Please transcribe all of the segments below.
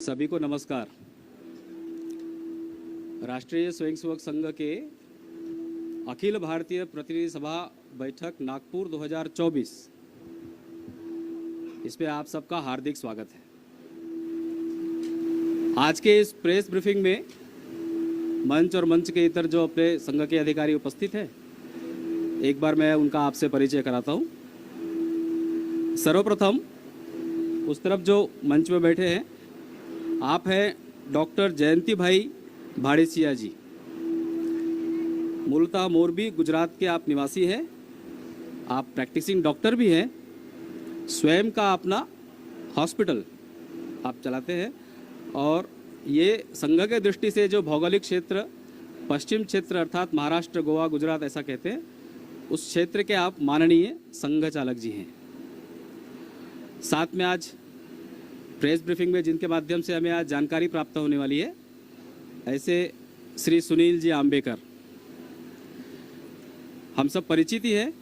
सभी को नमस्कार। राष्ट्रीय स्वयंसेवक संघ के अखिल भारतीय प्रतिनिधि सभा बैठक नागपुर 2024, इसमें आप सबका हार्दिक स्वागत है। आज के इस प्रेस ब्रीफिंग में मंच और मंच के इतर जो अपने संघ के अधिकारी उपस्थित हैं, एक बार मैं उनका आपसे परिचय कराता हूं। सर्वप्रथम उस तरफ जो मंच में बैठे हैं, आप हैं डॉक्टर जयंती भाई भाड़ेसिया जी। मूलतः मोरबी गुजरात के आप निवासी हैं। आप प्रैक्टिसिंग डॉक्टर भी हैं। स्वयं का अपना हॉस्पिटल आप चलाते हैं और ये संघ के दृष्टि से जो भौगोलिक क्षेत्र पश्चिम क्षेत्र अर्थात महाराष्ट्र, गोवा, गुजरात ऐसा कहते हैं, उस क्षेत्र के आप माननीय संघ चालक जी हैं। साथ में आज प्रेस ब्रीफिंग में जिनके माध्यम से हमें आज जानकारी प्राप्त होने वाली है, ऐसे श्री सुनील जी आंबेकर, हम सब परिचित ही हैं।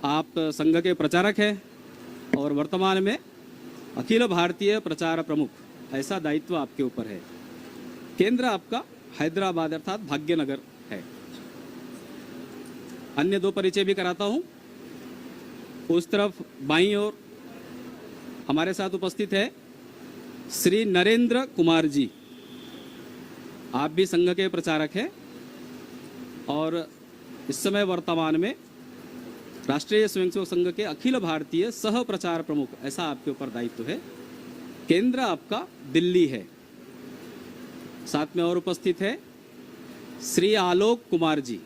आप संघ के प्रचारक हैं और वर्तमान में अखिल भारतीय प्रचार प्रमुख, ऐसा दायित्व आपके ऊपर है। केंद्र आपका हैदराबाद अर्थात भाग्यनगर है। अन्य दो परिचय भी कराता हूं। उस तरफ बाईं ओर हमारे साथ उपस्थित है श्री नरेंद्र कुमार जी। आप भी संघ के प्रचारक हैं और इस समय वर्तमान में राष्ट्रीय स्वयंसेवक संघ के अखिल भारतीय सह प्रचार प्रमुख, ऐसा आपके ऊपर दायित्व है। केंद्र आपका दिल्ली है। साथ में और उपस्थित है श्री आलोक कुमार जी।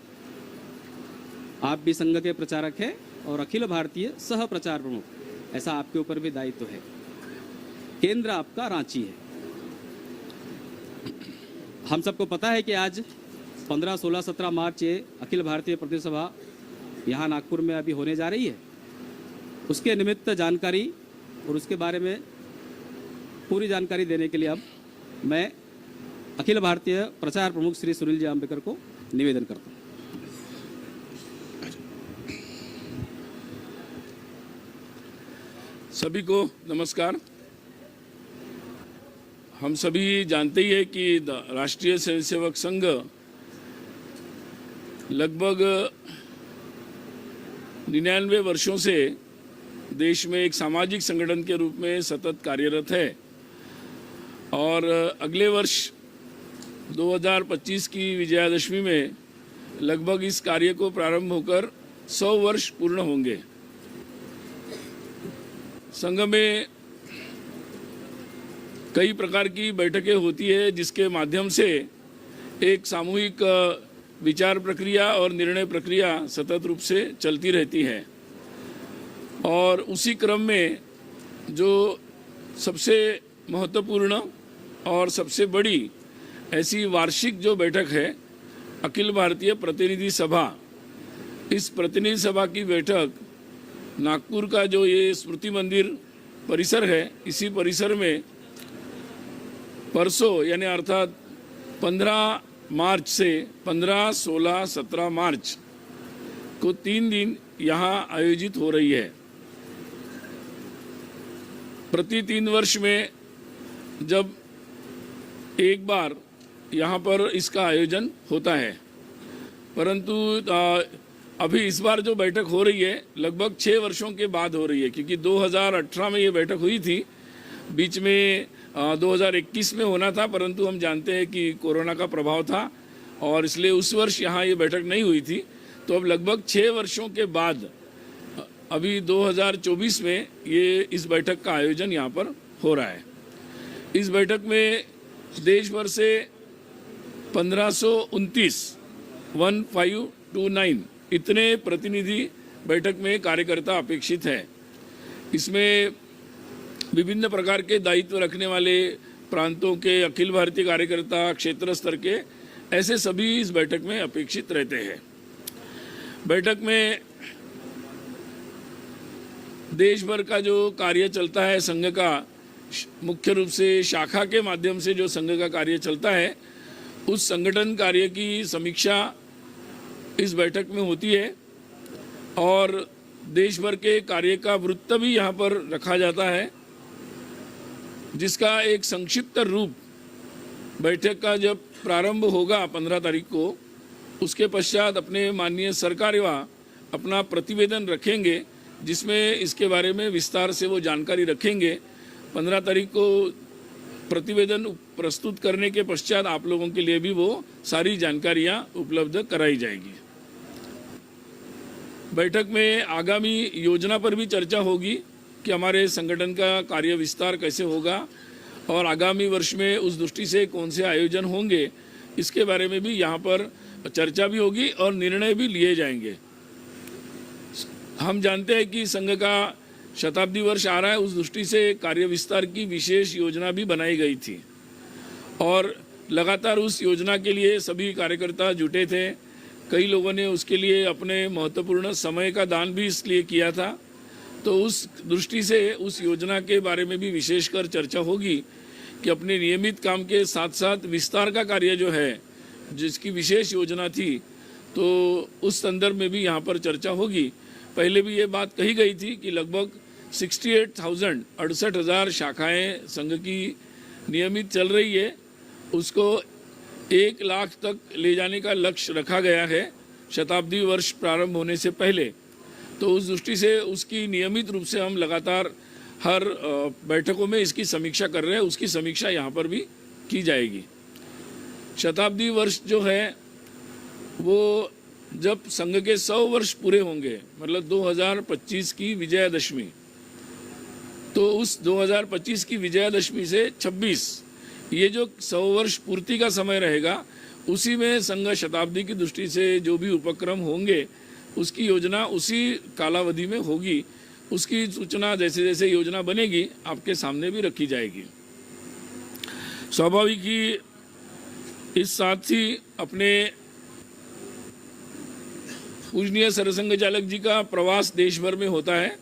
आप भी संघ के प्रचारक हैं और अखिल भारतीय सह प्रचार प्रमुख, ऐसा आपके ऊपर भी दायित्व है। केंद्र आपका रांची है। हम सबको पता है कि आज 15, 16, 17 मार्च ये अखिल भारतीय प्रतिनिधि सभा यहाँ नागपुर में अभी होने जा रही है। उसके निमित्त जानकारी और उसके बारे में पूरी जानकारी देने के लिए अब मैं अखिल भारतीय प्रचार प्रमुख श्री सुनील जी आंबेकर को निवेदन करता हूँ। सभी को नमस्कार। हम सभी जानते ही हैं कि राष्ट्रीय स्वयंसेवक संघ लगभग 99 वर्षों से देश में एक सामाजिक संगठन के रूप में सतत कार्यरत है और अगले वर्ष 2025 की विजयादशमी में लगभग इस कार्य को प्रारंभ होकर 100 वर्ष पूर्ण होंगे। संघ में कई प्रकार की बैठकें होती है जिसके माध्यम से एक सामूहिक विचार प्रक्रिया और निर्णय प्रक्रिया सतत रूप से चलती रहती है। और उसी क्रम में जो सबसे महत्वपूर्ण और सबसे बड़ी ऐसी वार्षिक जो बैठक है अखिल भारतीय प्रतिनिधि सभा, इस प्रतिनिधि सभा की बैठक नागपुर का जो ये स्मृति मंदिर परिसर है, इसी परिसर में परसों यानी अर्थात 15 मार्च से 15, 16, 17 मार्च को 3 दिन यहाँ आयोजित हो रही है। प्रति 3 वर्ष में जब एक बार यहाँ पर इसका आयोजन होता है, परंतु अभी इस बार जो बैठक हो रही है लगभग 6 वर्षों के बाद हो रही है, क्योंकि 2018 में ये बैठक हुई थी। बीच में 2021 में होना था, परंतु हम जानते हैं कि कोरोना का प्रभाव था और इसलिए उस वर्ष यहाँ ये बैठक नहीं हुई थी। तो अब लगभग 6 वर्षों के बाद अभी 2024 में ये इस बैठक का आयोजन यहाँ पर हो रहा है। इस बैठक में देश भर से 1529 इतने प्रतिनिधि बैठक में कार्यकर्ता अपेक्षित है। इसमें विभिन्न प्रकार के दायित्व रखने वाले प्रांतों के अखिल भारतीय कार्यकर्ता, क्षेत्र स्तर के, ऐसे सभी इस बैठक में अपेक्षित रहते हैं। बैठक में देश भर का जो कार्य चलता है संघ का, मुख्य रूप से शाखा के माध्यम से जो संघ का कार्य चलता है, उस संगठन कार्य की समीक्षा इस बैठक में होती है और देश भर के कार्य का वृत्त भी यहाँ पर रखा जाता है। जिसका एक संक्षिप्त रूप बैठक का जब प्रारंभ होगा 15 तारीख को, उसके पश्चात अपने माननीय सरकार्यवा अपना प्रतिवेदन रखेंगे जिसमें इसके बारे में विस्तार से वो जानकारी रखेंगे। 15 तारीख को प्रतिवेदन प्रस्तुत करने के पश्चात आप लोगों के लिए भी वो सारी जानकारियां उपलब्ध कराई जाएगी। बैठक में आगामी योजना पर भी चर्चा होगी कि हमारे संगठन का कार्य विस्तार कैसे होगा और आगामी वर्ष में उस दृष्टि से कौन से आयोजन होंगे, इसके बारे में भी यहाँ पर चर्चा भी होगी और निर्णय भी लिए जाएंगे। हम जानते हैं कि संघ का शताब्दी वर्ष आ रहा है, उस दृष्टि से कार्य विस्तार की विशेष योजना भी बनाई गई थी और लगातार उस योजना के लिए सभी कार्यकर्ता जुटे थे। कई लोगों ने उसके लिए अपने महत्वपूर्ण समय का दान भी इसलिए किया था। तो उस दृष्टि से उस योजना के बारे में भी विशेषकर चर्चा होगी कि अपने नियमित काम के साथ साथ विस्तार का कार्य जो है, जिसकी विशेष योजना थी, तो उस संदर्भ में भी यहाँ पर चर्चा होगी। पहले भी ये बात कही गई थी कि लगभग 68,000 शाखाएं संघ की नियमित चल रही है, उसको 1 लाख तक ले जाने का लक्ष्य रखा गया है शताब्दी वर्ष प्रारंभ होने से पहले। तो उस दृष्टि से उसकी नियमित रूप से हम लगातार हर बैठकों में इसकी समीक्षा कर रहे हैं, उसकी समीक्षा यहाँ पर भी की जाएगी। शताब्दी वर्ष जो है वो जब संघ के 100 वर्ष पूरे होंगे, मतलब 2025 की विजयादशमी, तो उस 2025 की विजयादशमी से 26 ये जो 100 वर्ष पूर्ति का समय रहेगा, उसी में संघ शताब्दी की दृष्टि से जो भी उपक्रम होंगे उसकी योजना उसी कालावधि में होगी। उसकी सूचना जैसे जैसे योजना बनेगी आपके सामने भी रखी जाएगी। स्वाभाविक ही इस साथ ही अपने पूजनीय सरसंघ चालक जी का प्रवास देश भर में होता है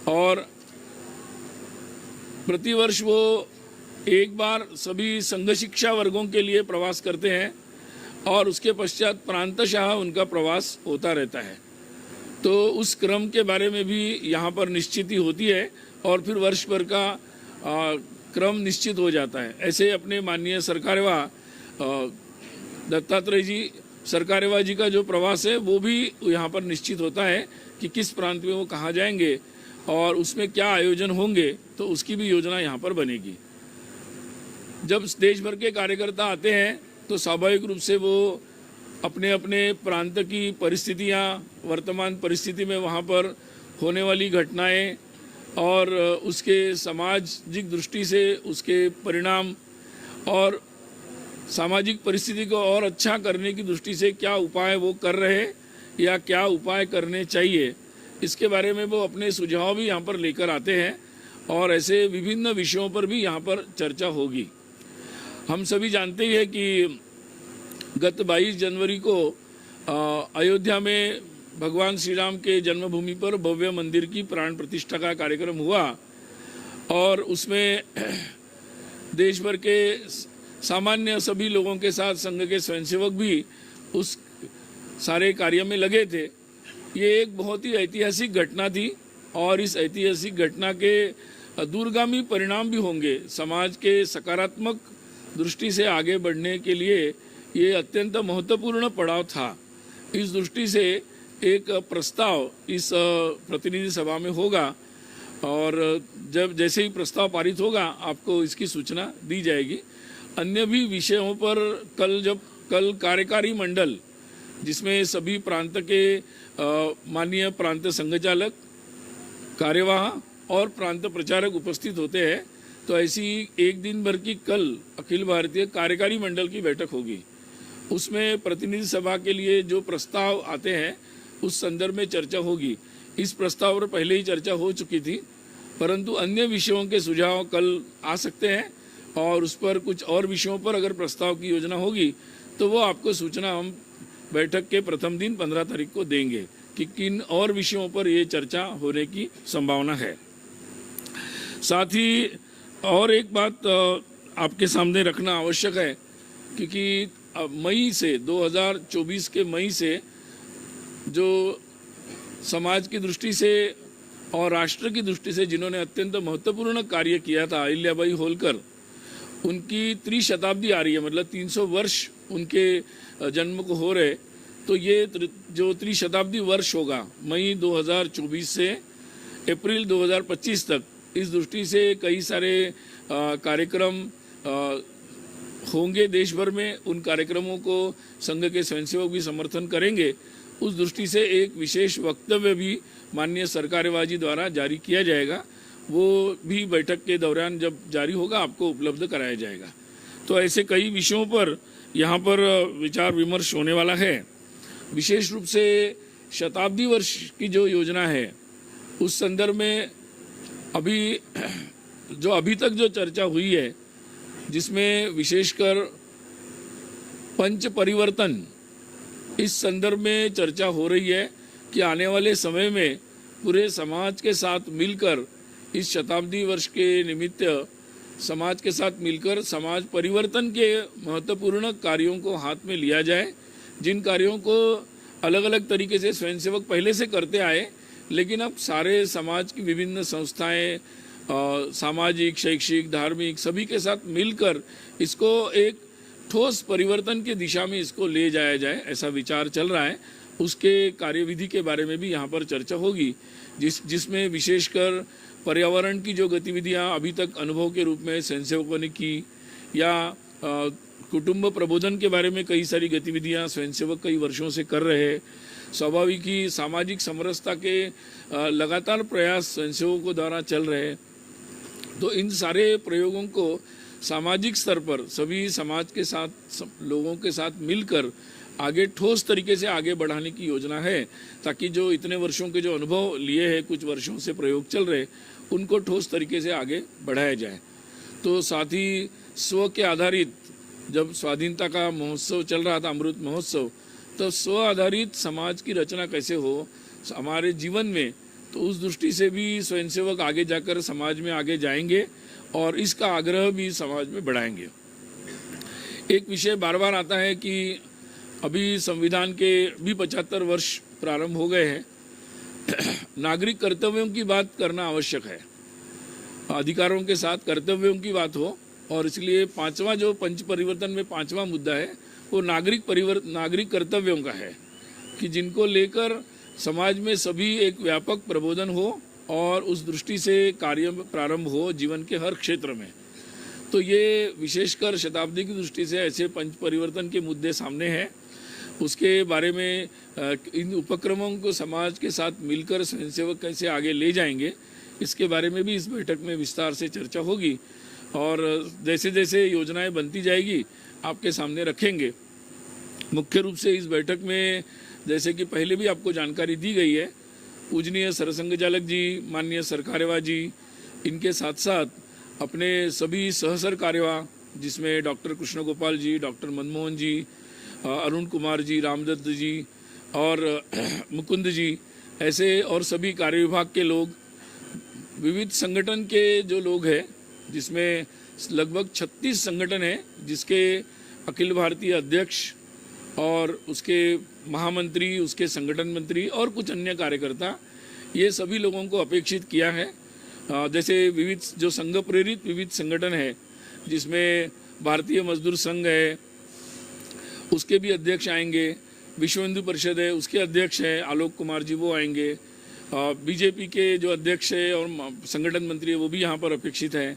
और प्रतिवर्ष वो एक बार सभी संघ शिक्षा वर्गों के लिए प्रवास करते हैं और उसके पश्चात प्रांतशाह उनका प्रवास होता रहता है। तो उस क्रम के बारे में भी यहाँ पर निश्चिती होती है और फिर वर्ष भर का क्रम निश्चित हो जाता है। ऐसे अपने माननीय सरकार्यवा दत्तात्रेय जी सरकार्यवा जी का जो प्रवास है वो भी यहाँ पर निश्चित होता है कि किस प्रांत में वो कहाँ जाएंगे और उसमें क्या आयोजन होंगे, तो उसकी भी योजना यहाँ पर बनेगी। जब देश भर के कार्यकर्ता आते हैं तो स्वाभाविक रूप से वो अपने अपने प्रांत की परिस्थितियाँ, वर्तमान परिस्थिति में वहाँ पर होने वाली घटनाएं और उसके सामाजिक दृष्टि से उसके परिणाम और सामाजिक परिस्थिति को और अच्छा करने की दृष्टि से क्या उपाय वो कर रहे हैं या क्या उपाय करने चाहिए, इसके बारे में वो अपने सुझाव भी यहाँ पर लेकर आते हैं और ऐसे विभिन्न विषयों पर भी यहाँ पर चर्चा होगी। हम सभी जानते ही हैं कि गत 22 जनवरी को अयोध्या में भगवान श्री राम के जन्मभूमि पर भव्य मंदिर की प्राण प्रतिष्ठा का कार्यक्रम हुआ और उसमें देश भर के सामान्य सभी लोगों के साथ संघ के स्वयंसेवक भी उस सारे कार्य में लगे थे। ये एक बहुत ही ऐतिहासिक घटना थी और इस ऐतिहासिक घटना के दूरगामी परिणाम भी होंगे। समाज के सकारात्मक दृष्टि से आगे बढ़ने के लिए ये अत्यंत महत्वपूर्ण पड़ाव था। इस दृष्टि से एक प्रस्ताव इस प्रतिनिधि सभा में होगा और जब जैसे ही प्रस्ताव पारित होगा आपको इसकी सूचना दी जाएगी। अन्य भी विषयों पर कल कार्यकारी मंडल, जिसमें सभी प्रांत के माननीय प्रांत संघचालक, कार्यवाह और प्रांत प्रचारक उपस्थित होते हैं, तो ऐसी एक दिन भर की कल अखिल भारतीय कार्यकारी मंडल की बैठक होगी। उसमें प्रतिनिधि सभा के लिए जो प्रस्ताव आते हैं उस संदर्भ में चर्चा होगी। इस प्रस्ताव पर पहले ही चर्चा हो चुकी थी, परंतु अन्य विषयों के सुझाव कल आ सकते हैं और उस पर कुछ और विषयों पर अगर प्रस्ताव की योजना होगी तो वो आपको सूचना हम बैठक के प्रथम दिन 15 तारीख को देंगे कि किन और विषयों पर ये चर्चा होने की संभावना है। साथ ही और एक बात आपके सामने रखना आवश्यक है, क्योंकि मई से 2024 के मई से जो समाज की दृष्टि से और राष्ट्र की दृष्टि से जिन्होंने अत्यंत महत्वपूर्ण कार्य किया था, अहिल्याबाई होलकर, उनकी त्रिशताब्दी आ रही है, मतलब 300 वर्ष उनके जन्म को हो रहे। तो ये जो त्रिशताब्दी वर्ष होगा मई 2024 से अप्रैल 2025 तक, इस दृष्टि से कई सारे कार्यक्रम होंगे देश भर में। उन कार्यक्रमों को संघ के स्वयंसेवक भी समर्थन करेंगे। उस दृष्टि से एक विशेष वक्तव्य भी माननीय सरकारेवाजी द्वारा जारी किया जाएगा, वो भी बैठक के दौरान जब जारी होगा आपको उपलब्ध कराया जाएगा। तो ऐसे कई विषयों पर यहाँ पर विचार विमर्श होने वाला है। विशेष रूप से शताब्दी वर्ष की जो योजना है उस संदर्भ में अभी तक जो चर्चा हुई है, जिसमें विशेषकर पंच परिवर्तन, इस संदर्भ में चर्चा हो रही है कि आने वाले समय में पूरे समाज के साथ मिलकर इस शताब्दी वर्ष के निमित्त समाज के साथ मिलकर समाज परिवर्तन के महत्वपूर्ण कार्यों को हाथ में लिया जाए, जिन कार्यों को अलग अलग तरीके से स्वयंसेवक पहले से करते आए, लेकिन अब सारे समाज की विभिन्न संस्थाएं, सामाजिक, शैक्षिक, धार्मिक सभी के साथ मिलकर इसको एक ठोस परिवर्तन की दिशा में इसको ले जाया जाए, ऐसा विचार चल रहा है। उसके कार्यविधि के बारे में भी यहाँ पर चर्चा होगी, जिसमें विशेषकर पर्यावरण की जो गतिविधियाँ अभी तक अनुभव के रूप में स्वयंसेवकों ने की, या कुटुंब प्रबोधन के बारे में कई सारी गतिविधियाँ स्वयंसेवक कई वर्षों से कर रहे हैं। स्वाभाविक ही सामाजिक समरसता के लगातार प्रयास स्वयंसेवकों द्वारा चल रहे हैं। तो इन सारे प्रयोगों को सामाजिक स्तर पर सभी समाज के साथ लोगों के साथ मिलकर आगे ठोस तरीके से आगे बढ़ाने की योजना है, ताकि जो इतने वर्षों के जो अनुभव लिए हैं, कुछ वर्षों से प्रयोग चल रहे, उनको ठोस तरीके से आगे बढ़ाया जाए। तो साथ ही स्व के आधारित, जब स्वाधीनता का महोत्सव चल रहा था, अमृत महोत्सव, तो स्व आधारित समाज की रचना कैसे हो हमारे जीवन में, तो उस दृष्टि से भी स्वयंसेवक आगे जाकर समाज में आगे जाएंगे और इसका आग्रह भी समाज में बढ़ाएंगे। एक विषय बार बार आता है कि अभी संविधान के भी 75 वर्ष प्रारंभ हो गए हैं, नागरिक कर्तव्यों की बात करना आवश्यक है, अधिकारों के साथ कर्तव्यों की बात हो, और इसलिए पांचवा जो पंच परिवर्तन में पांचवा मुद्दा है वो नागरिक कर्तव्यों का है, कि जिनको लेकर समाज में सभी एक व्यापक प्रबोधन हो और उस दृष्टि से कार्य प्रारंभ हो जीवन के हर क्षेत्र में। तो ये विशेषकर शताब्दी की दृष्टि से ऐसे पंच परिवर्तन के मुद्दे सामने हैं। उसके बारे में इन उपक्रमों को समाज के साथ मिलकर स्वयंसेवक कैसे आगे ले जाएंगे, इसके बारे में भी इस बैठक में विस्तार से चर्चा होगी, और जैसे जैसे योजनाएं बनती जाएगी आपके सामने रखेंगे। मुख्य रूप से इस बैठक में, जैसे कि पहले भी आपको जानकारी दी गई है, पूजनीय सरसंघचालक जी, माननीय सरकार्यवाह जी, इनके साथ साथ अपने सभी सहसर कार्यवाह, जिसमें डॉक्टर कृष्ण गोपाल जी, डॉक्टर मनमोहन जी, अरुण कुमार जी, रामदत्त जी और मुकुंद जी, ऐसे और सभी कार्य विभाग के लोग, विविध संगठन के जो लोग हैं, जिसमें लगभग 36 संगठन हैं, जिसके अखिल भारतीय अध्यक्ष और उसके महामंत्री, उसके संगठन मंत्री और कुछ अन्य कार्यकर्ता, ये सभी लोगों को अपेक्षित किया है। जैसे विविध जो संघ प्रेरित विविध संगठन है, जिसमें भारतीय मजदूर संघ है, उसके भी अध्यक्ष आएंगे, विश्व हिंदू परिषद है, उसके अध्यक्ष हैं आलोक कुमार जी, वो आएंगे, बीजेपी के जो अध्यक्ष है और संगठन मंत्री है वो भी यहाँ पर अपेक्षित हैं,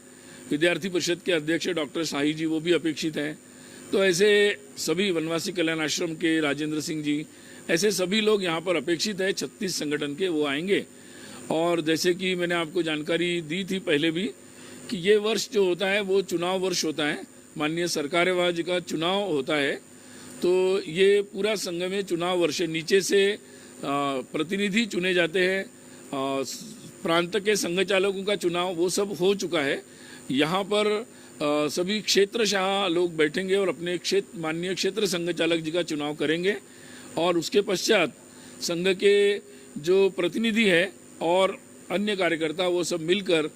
विद्यार्थी परिषद के अध्यक्ष डॉक्टर शाही जी, वो भी अपेक्षित हैं। तो ऐसे सभी, वनवासी कल्याण आश्रम के राजेंद्र सिंह जी, ऐसे सभी लोग यहाँ पर अपेक्षित है, 36 संगठन के वो आएंगे। और जैसे कि मैंने आपको जानकारी दी थी पहले भी, कि ये वर्ष जो होता है वो चुनाव वर्ष होता है, माननीय सरकार्यवाह जी का चुनाव होता है। तो ये पूरा संघ में चुनाव वर्ष है, नीचे से प्रतिनिधि चुने जाते हैं, प्रांत के संघ चालकों का चुनाव वो सब हो चुका है। यहाँ पर सभी क्षेत्रशाह लोग बैठेंगे और अपने माननीय क्षेत्र संघ चालक जी का चुनाव करेंगे, और उसके पश्चात संघ के जो प्रतिनिधि है और अन्य कार्यकर्ता वो सब मिलकर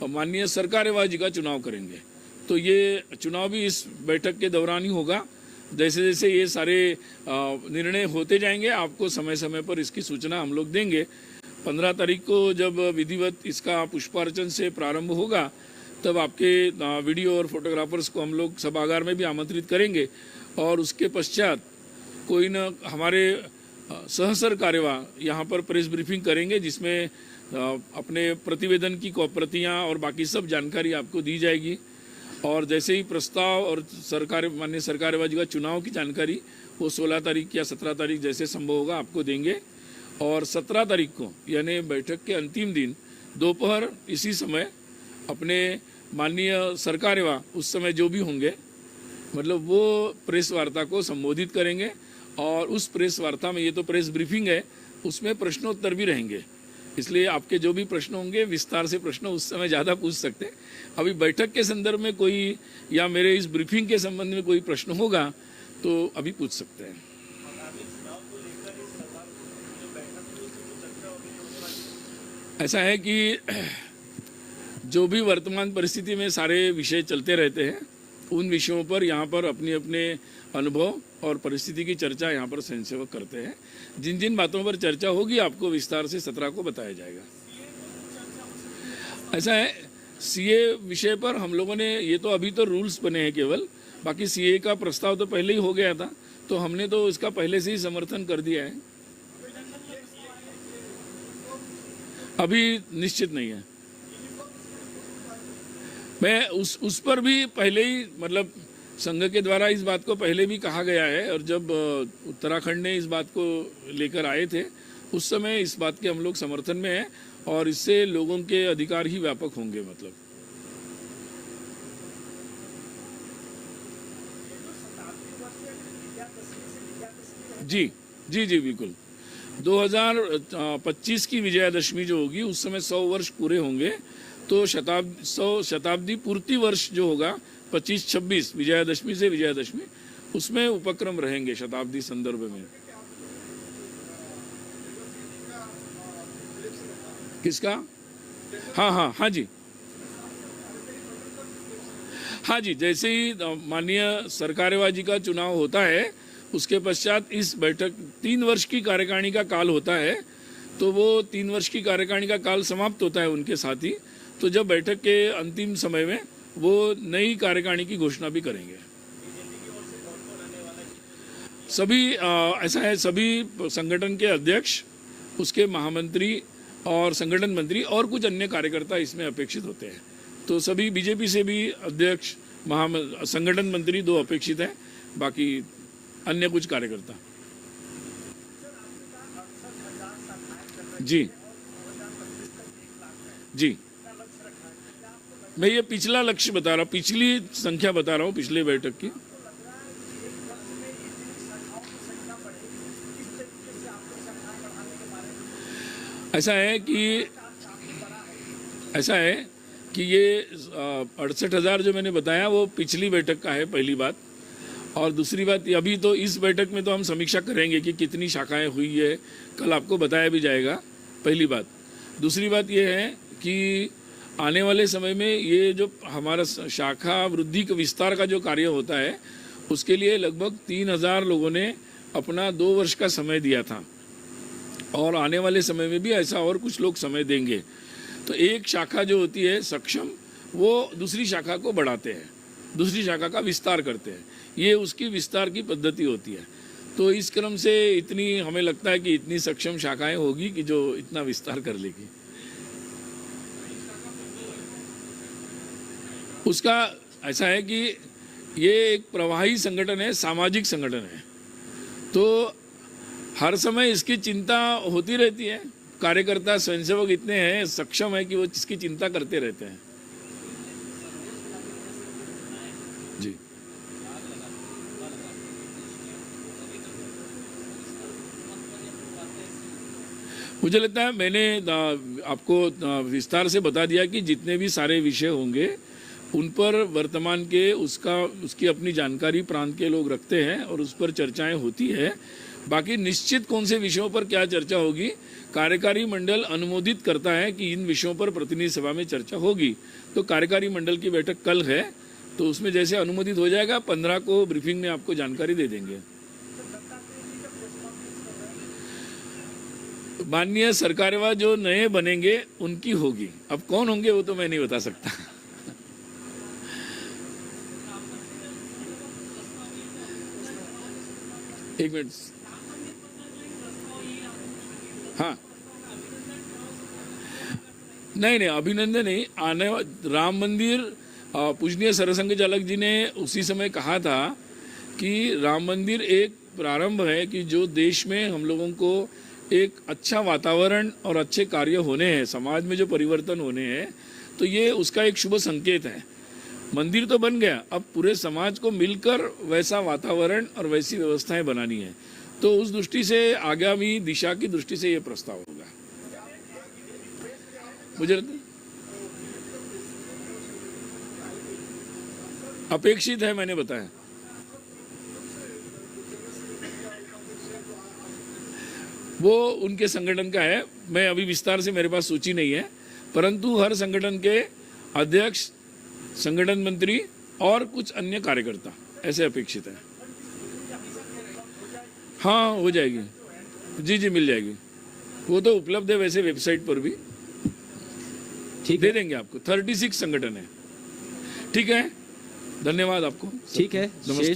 माननीय सरकार्यवाह जी का चुनाव करेंगे। तो ये चुनाव भी इस बैठक के दौरान ही होगा। जैसे जैसे ये सारे निर्णय होते जाएंगे, आपको समय समय पर इसकी सूचना हम लोग देंगे। 15 तारीख को जब विधिवत इसका पुष्पार्चन से प्रारंभ होगा तब आपके वीडियो और फोटोग्राफर्स को हम लोग सभागार में भी आमंत्रित करेंगे और उसके पश्चात कोई न हमारे सहसर कार्यवाह यहाँ पर प्रेस ब्रीफिंग करेंगे जिसमें अपने प्रतिवेदन की प्रतियाँ और बाकी सब जानकारी आपको दी जाएगी। और जैसे ही प्रस्ताव और माननीय सरकारेवाजी का चुनाव की जानकारी वो 16 तारीख या 17 तारीख जैसे संभव होगा आपको देंगे। और 17 तारीख को यानी बैठक के अंतिम दिन दोपहर इसी समय अपने माननीय सरकारेवाह उस समय जो भी होंगे मतलब वो प्रेस वार्ता को संबोधित करेंगे और उस प्रेस वार्ता में, ये तो प्रेस ब्रीफिंग है, उसमें प्रश्नोत्तर भी रहेंगे। इसलिए आपके जो भी प्रश्न होंगे विस्तार से प्रश्न उस समय ज़्यादा पूछ सकते हैं। अभी बैठक के संदर्भ में कोई या मेरे इस ब्रीफिंग के संबंध में कोई प्रश्न होगा तो अभी पूछ सकते हैं। ऐसा है कि जो भी वर्तमान परिस्थिति में सारे विषय चलते रहते हैं उन विषयों पर यहाँ पर अपने अपने अनुभव और परिस्थिति की चर्चा यहाँ पर स्वयंसेवक करते हैं। जिन जिन बातों पर चर्चा होगी आपको विस्तार से 17 को बताया जाएगा। ऐसा है, सीए विषय पर हम लोगों ने, ये तो अभी तो रूल्स बने हैं केवल, बाकी सीए का प्रस्ताव तो पहले ही हो गया था तो हमने तो इसका पहले से ही समर्थन कर दिया है। अभी निश्चित नहीं है। मैं उस पर भी पहले ही मतलब संघ के द्वारा इस बात को पहले भी कहा गया है और जब उत्तराखंड ने इस बात को लेकर आए थे उस समय इस बात के हम लोग समर्थन में हैं और इससे लोगों के अधिकार ही व्यापक होंगे। मतलब जी जी जी बिल्कुल। 2025 की विजयादशमी जो होगी उस समय 100 वर्ष पूरे होंगे तो शताब्दी पूर्ति वर्ष जो होगा 25-26 विजयादशमी से विजयादशमी उसमें उपक्रम रहेंगे शताब्दी संदर्भ में। किसका? हाँ जी हाँ जी, जैसे ही माननीय सरकारेवाजी का चुनाव होता है उसके पश्चात इस बैठक 3 वर्ष की कार्यकारिणी का काल होता है तो वो 3 वर्ष की कार्यकारिणी का काल समाप्त होता है उनके साथ ही। तो जब बैठक के अंतिम समय में वो नई कार्यकारिणी की घोषणा भी करेंगे। सभी ऐसा है, सभी संगठन के अध्यक्ष, उसके महामंत्री और संगठन मंत्री और कुछ अन्य कार्यकर्ता इसमें अपेक्षित होते हैं। तो सभी बीजेपी से भी अध्यक्ष, संगठन मंत्री 2 अपेक्षित हैं, बाकी अन्य कुछ कार्यकर्ता। जी जी, मैं ये पिछला लक्ष्य बता रहा हूँ, पिछली संख्या बता रहा हूँ पिछले बैठक की। ऐसा है कि ये 68,000 जो मैंने बताया वो पिछली बैठक का है, पहली बात। और दूसरी बात, अभी तो इस बैठक में तो हम समीक्षा करेंगे कि कितनी शाखाएं हुई है, कल आपको बताया भी जाएगा, पहली बात। दूसरी बात ये है कि आने वाले समय में ये जो हमारा शाखा वृद्धि का विस्तार का जो कार्य होता है उसके लिए लगभग 3,000 लोगों ने अपना 2 वर्ष का समय दिया था और आने वाले समय में भी ऐसा और कुछ लोग समय देंगे। तो एक शाखा जो होती है सक्षम, वो दूसरी शाखा को बढ़ाते हैं, दूसरी शाखा का विस्तार करते हैं, ये उसकी विस्तार की पद्धति होती है। तो इस क्रम से इतनी हमें लगता है कि इतनी सक्षम शाखाएं होगी कि जो इतना विस्तार कर लेगी। उसका ऐसा है कि ये एक प्रवाही संगठन है, सामाजिक संगठन है, तो हर समय इसकी चिंता होती रहती है। कार्यकर्ता स्वयंसेवक इतने हैं, सक्षम है कि वो इसकी चिंता करते रहते हैं। जी, मुझे लगता है मैंने आपको विस्तार से बता दिया कि जितने भी सारे विषय होंगे उन पर वर्तमान के उसकी अपनी जानकारी प्रांत के लोग रखते हैं और उस पर चर्चाएं होती है। बाकी निश्चित कौन से विषयों पर क्या चर्चा होगी, कार्यकारी मंडल अनुमोदित करता है कि इन विषयों पर प्रतिनिधि सभा में चर्चा होगी। तो कार्यकारी मंडल की बैठक कल है, तो उसमें जैसे अनुमोदित हो जाएगा 15 को ब्रीफिंग में आपको जानकारी दे देंगे। माननीय सरकारवा जो नए बनेंगे उनकी होगी, अब कौन होंगे वो तो मैं नहीं बता सकता। एक मिनट, हाँ नहीं, अभिनंदन नहीं, राम मंदिर पूजनीय सरसंघ चालक जी ने उसी समय कहा था कि राम मंदिर एक प्रारंभ है कि जो देश में हम लोगों को एक अच्छा वातावरण और अच्छे कार्य होने हैं, समाज में जो परिवर्तन होने हैं, तो ये उसका एक शुभ संकेत है। मंदिर तो बन गया, अब पूरे समाज को मिलकर वैसा वातावरण और वैसी व्यवस्थाएं बनानी है, तो उस दृष्टि से आगामी दिशा की दृष्टि से ये प्रस्ताव होगा। मुझे अपेक्षित है, मैंने बताया। वो उनके संगठन का है, मैं अभी विस्तार से, मेरे पास सूची नहीं है, परंतु हर संगठन के अध्यक्ष, संगठन मंत्री और कुछ अन्य कार्यकर्ता ऐसे अपेक्षित है। हाँ हो जाएगी, जी मिल जाएगी, वो तो उपलब्ध है वैसे वेबसाइट पर भी, ठीक दे देंगे आपको। 36 संगठन है। ठीक है, धन्यवाद आपको। ठीक है, नमस्ते।